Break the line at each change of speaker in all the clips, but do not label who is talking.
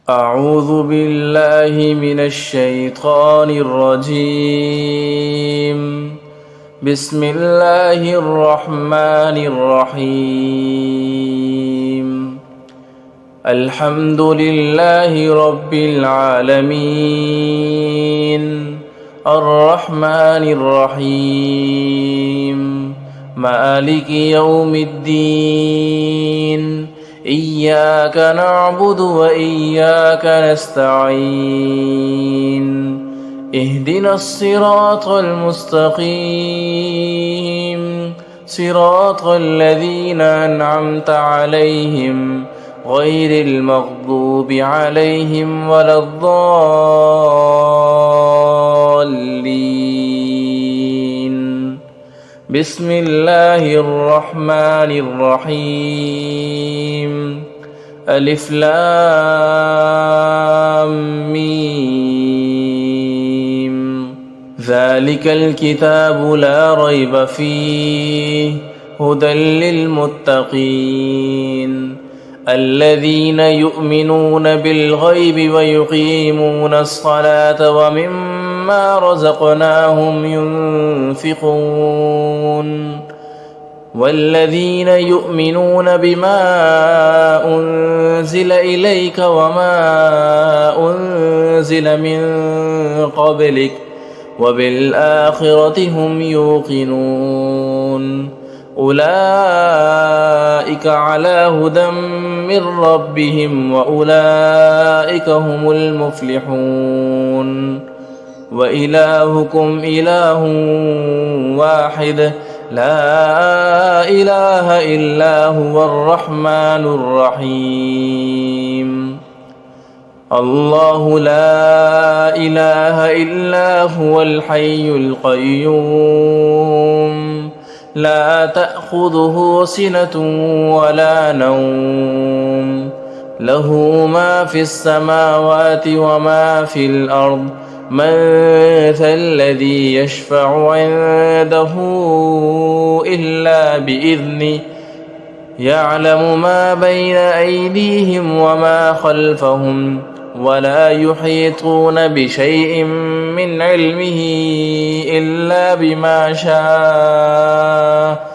أعوذ بالله من الشيطان الرجيم. بسم الله الرحمن الرحيم. الحمد لله رب العالمين الرحمن الرحيم مالك يوم الدين إياك نعبد وإياك نستعين اهدنا الصراط المستقيم صراط الذين أنعمت عليهم غير المغضوب عليهم ولا الضالين. بسم الله الرحمن الرحيم. ألف لام ميم. ذلك الكتاب لا ريب فيه هدى للمتقين الذين يؤمنون بالغيب ويقيمون الصلاة ومما رزقناهم ينفقون والذين يؤمنون بما أنزل إليك وما أنزل من قبلك وبالآخرة هم يوقنون أولئك على هدى من ربهم وأولئك هم المفلحون. وإلهكم إله واحد لا إله إلا هو الرحمن الرحيم. الله لا إله إلا هو الحي القيوم لا تأخذه سنة ولا نوم له ما في السماوات وما في الأرض من ذا الذي يشفع عنده إلا بإذنه يعلم ما بين أيديهم وما خلفهم ولا يحيطون بشيء من علمه إلا بما شاء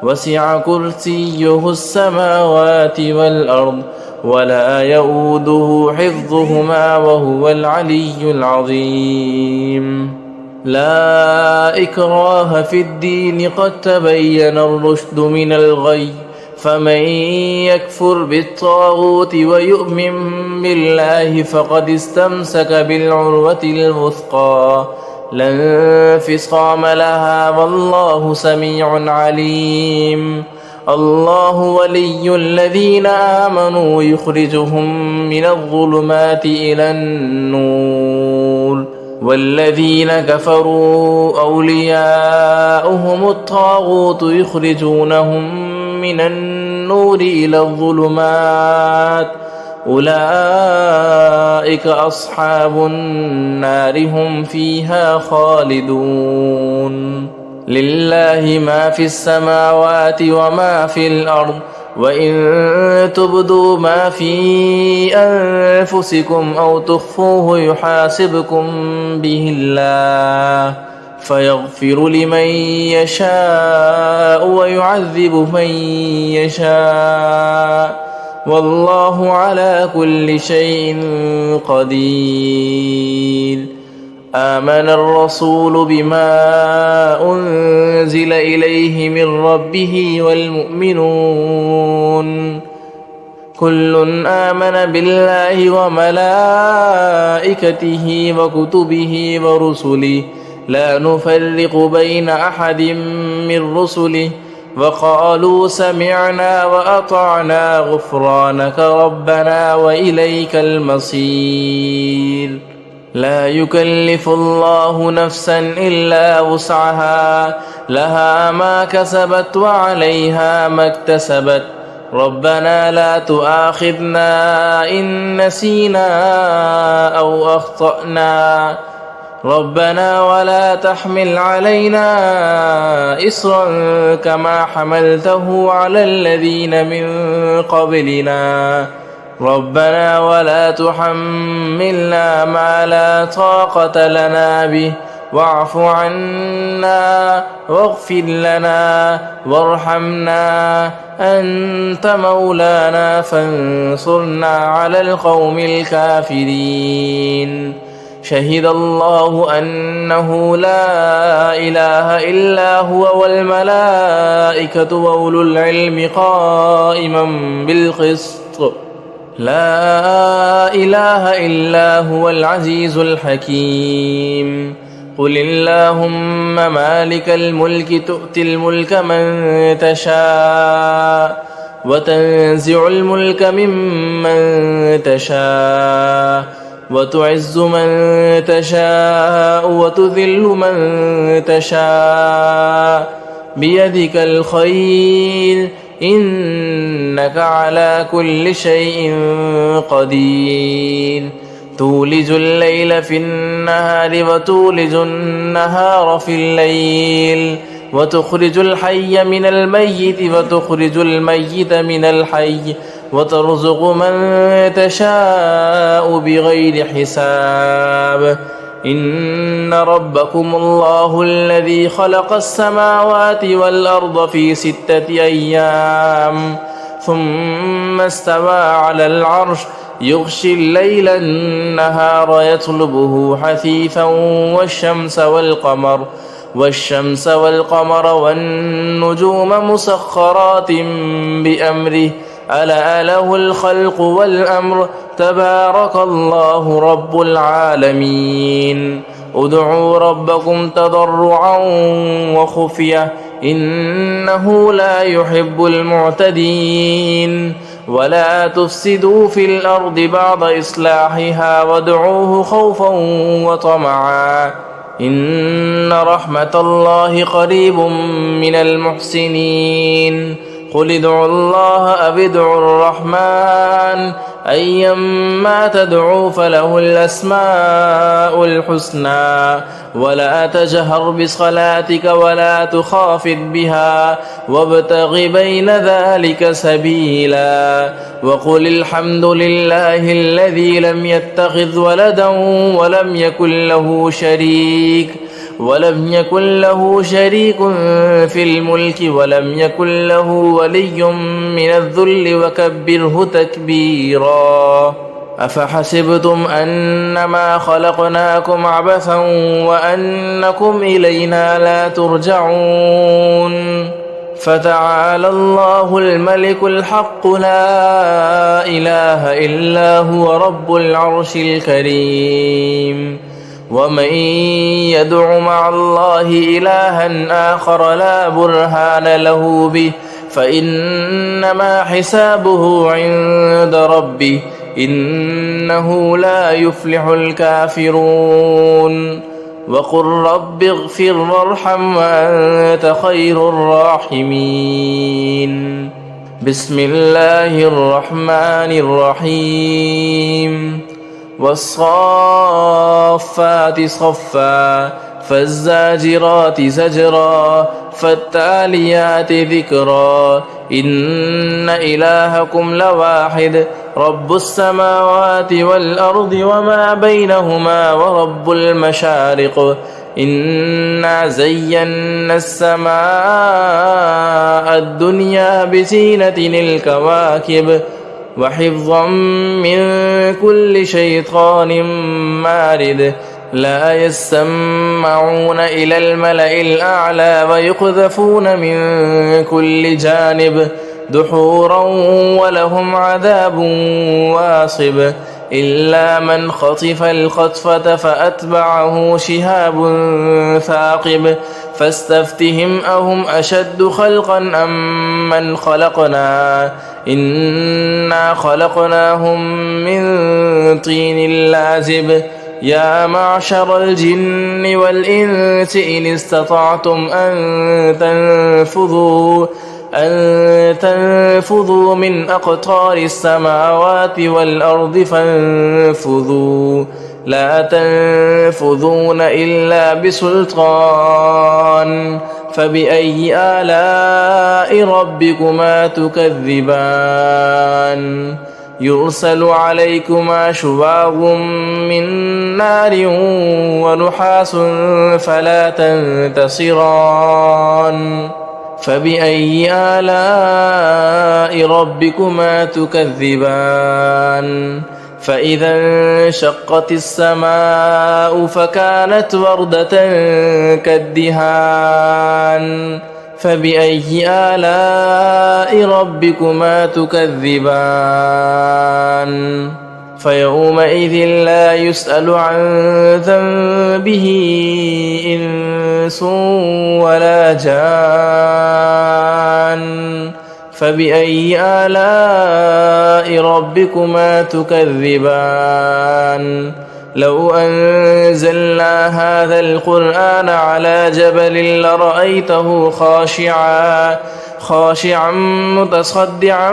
وسع كرسيه السماوات والأرض ولا يؤوده حفظهما وهو العلي العظيم. لا إكراه في الدين قد تبين الرشد من الغي فمن يكفر بالطاغوت ويؤمن بالله فقد استمسك بالعروة الوثقى لا انفصام لها والله سميع عليم. الله ولي الذين آمنوا يخرجهم من الظلمات إلى النور والذين كفروا أولياؤهم الطاغوت يخرجونهم من النور إلى الظلمات أولئك أصحاب النار هم فيها خالدون. لله ما في السماوات وما في الأرض وإن تبدوا ما في أنفسكم أو تخفوه يحاسبكم به الله فيغفر لمن يشاء ويعذب من يشاء والله على كل شيء قدير. آمن الرسول بما أنزل إليه من ربه والمؤمنون كل آمن بالله وملائكته وكتبه ورسله لا نفرق بين أحد من رسله وقالوا سمعنا وأطعنا غفرانك ربنا وإليك المصير. لا يكلف الله نفسا إلا وسعها لها ما كسبت وعليها ما اكتسبت ربنا لا تؤاخذنا إن نسينا أو أخطأنا ربنا ولا تحمل علينا إصرا كما حملته على الذين من قبلنا ربنا ولا تحملنا ما لا طاقة لنا به واعف عنا واغفر لنا وارحمنا أنت مولانا فانصرنا على القوم الكافرين. شهد الله أنه لا إله إلا هو والملائكة وأولو العلم قائما بالقسط لا إله إلا هو العزيز الحكيم. قل اللهم مالك الملك تؤتي الملك من تشاء وتنزع الملك ممن تشاء وتعز من تشاء وتذل من تشاء بيدك الخير إنك على كل شيء قدير. تولج الليل في النهار وتولج النهار في الليل وتخرج الحي من الميت وتخرج الميت من الحي وترزق من تشاء بغير حساب. إن ربكم الله الذي خلق السماوات والأرض في 6 أيام ثم استوى على العرش يغشي الليل النهار يطلبه حثيثا والشمس والقمر والنجوم مسخرات بأمره ألا له الخلق والأمر تبارك الله رب العالمين. ادعوا ربكم تضرعا وخفية إنه لا يحب المعتدين. ولا تفسدوا في الأرض بعد إصلاحها وادعوه خوفا وطمعا إن رحمة الله قريب من المحسنين. قل ادعوا الله أو ادعوا الرحمن أيما تدعوا فله الأسماء الحسنى ولا تجهر بصلاتك ولا تخافت بها وابتغ بين ذلك سبيلا. وقل الحمد لله الذي لم يتخذ ولدا ولم يكن له شريك في الملك ولم يكن له ولي من الذل وكبره تكبيرا. أفحسبتم أنما خلقناكم عبثا وأنكم إلينا لا ترجعون. فتعالى الله الملك الحق لا إله إلا هو رب العرش الكريم. ومن يدع مع الله إلها آخر لا برهان له به فإنما حسابه عند ربه إنه لا يفلح الكافرون. وقل رب اغفر وارحم وأنت خير الراحمين. بسم الله الرحمن الرحيم. والصافات صفا فالزاجرات زجرا فالتاليات ذكرا إن إلهكم لواحد رب السماوات والأرض وما بينهما ورب المشارق إنا زينا السماء الدنيا بزينة الكواكب وحفظا من كل شيطان مارد لا يسمعون إلى الملأ الأعلى ويقذفون من كل جانب دحورا ولهم عذاب واصب إلا من خطف الخطفة فأتبعه شهاب ثاقب فاستفتهم أهم أشد خلقا أم من خلقنا إنا خلقناهم من طين لازب يا معشر الجن والإنس إن استطعتم أن تنفذوا من أقطار السماوات والأرض فانفذوا لا تنفذون إلا بسلطان فبأي آلاء ربكما تكذبان يرسل عليكما شواظ من نار ونحاس فلا تنتصران فبأي آلاء ربكما تكذبان فإذا انشقت السماء فكانت وردة كالدهان فبأي آلاء ربكما تكذبان فيومئذ لا يسأل عن ذنبه إنس ولا جان فبأي آلاء ربكما تكذبان لو أنزلنا هذا القرآن على جبل لرأيته خاشعا متصدعا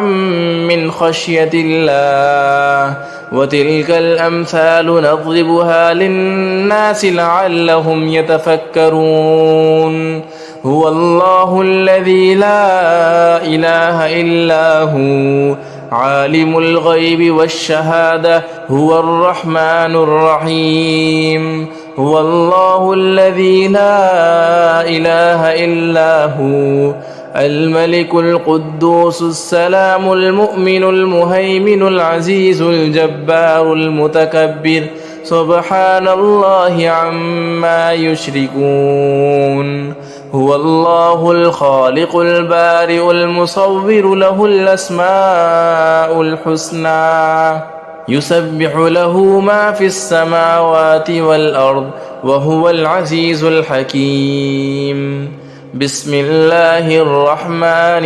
من خشية الله وتلك الأمثال نضربها للناس لعلهم يتفكرون هو الله الذي لا إله إلا هو عالم الغيب والشهادة هو الرحمن الرحيم هو الله الذي لا إله إلا هو الملك القدوس السلام المؤمن المهيمن العزيز الجبار المتكبر سبحان الله عما يشركون هو الله الخالق البارئ المصور له الأسماء الحسنى يسبح له ما في السماوات والأرض وهو العزيز الحكيم بسم الله الرحمن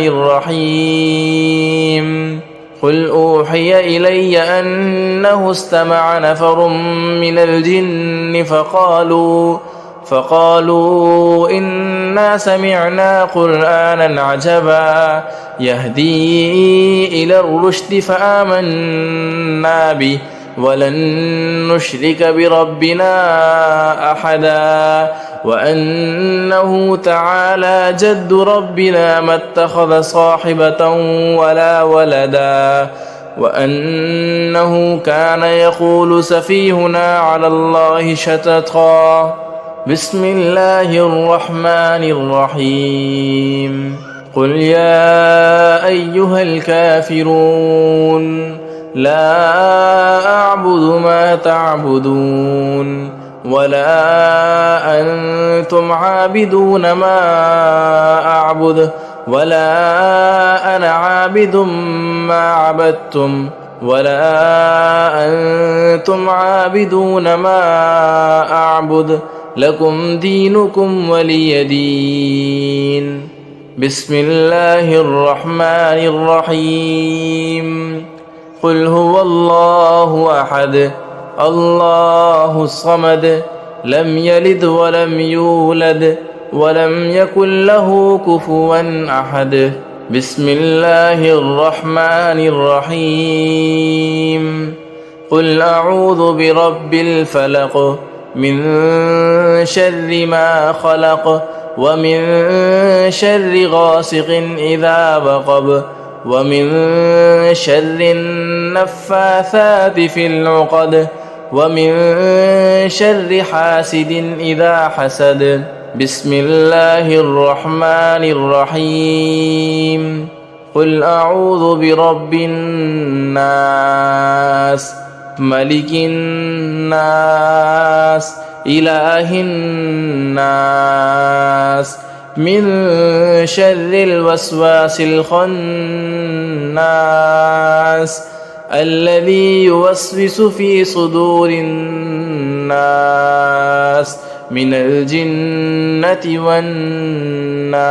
الرحيم قل أوحي إلي أنه استمع نفر من الجن فقالوا إنا سمعنا قرآنا عجبا يهدي إلى الرشد فآمنا به ولن نشرك بربنا أحدا وأنه تعالى جد ربنا ما اتخذ صاحبة ولا ولدا وأنه كان يقول سفيهنا على الله شططا بسم الله الرحمن الرحيم قل يا أيها الكافرون لا أعبد ما تعبدون ولا أنتم عابدون ما أعبد ولا أنا عابد ما عبدتم ولا أنتم عابدون ما أعبد لكم دينكم ولي دين بسم الله الرحمن الرحيم قل هو الله أحد الله الصمد لم يلد ولم يولد ولم يكن له كفوا أحد بسم الله الرحمن الرحيم قل أعوذ برب الفلق من شر ما خلق ومن شر غاسق إذا وقب ومن شر النفاثات في العقد ومن شر حاسد إذا حسد بسم الله الرحمن الرحيم قل أعوذ برب الناس ملك الناس إله الناس من شر الوسواس الخناس الذي يوسوس في صدور الناس من الجنة والناس